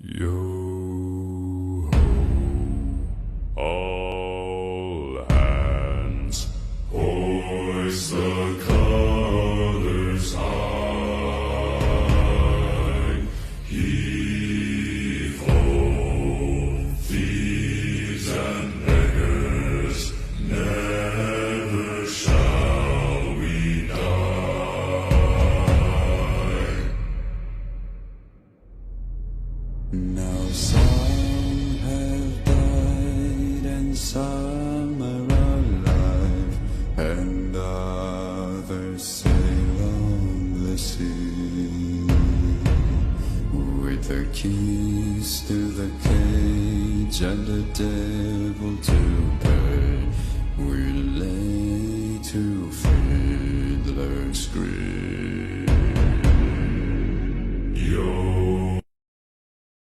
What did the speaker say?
Yo ho, all hands, hoist the colors high. Heave ho, thieves and beggars, never shall we die. Now some have died and some are alive, and others sail on the sea. With the keys to the cage and the devil to pay, we lay to fiddler's grave.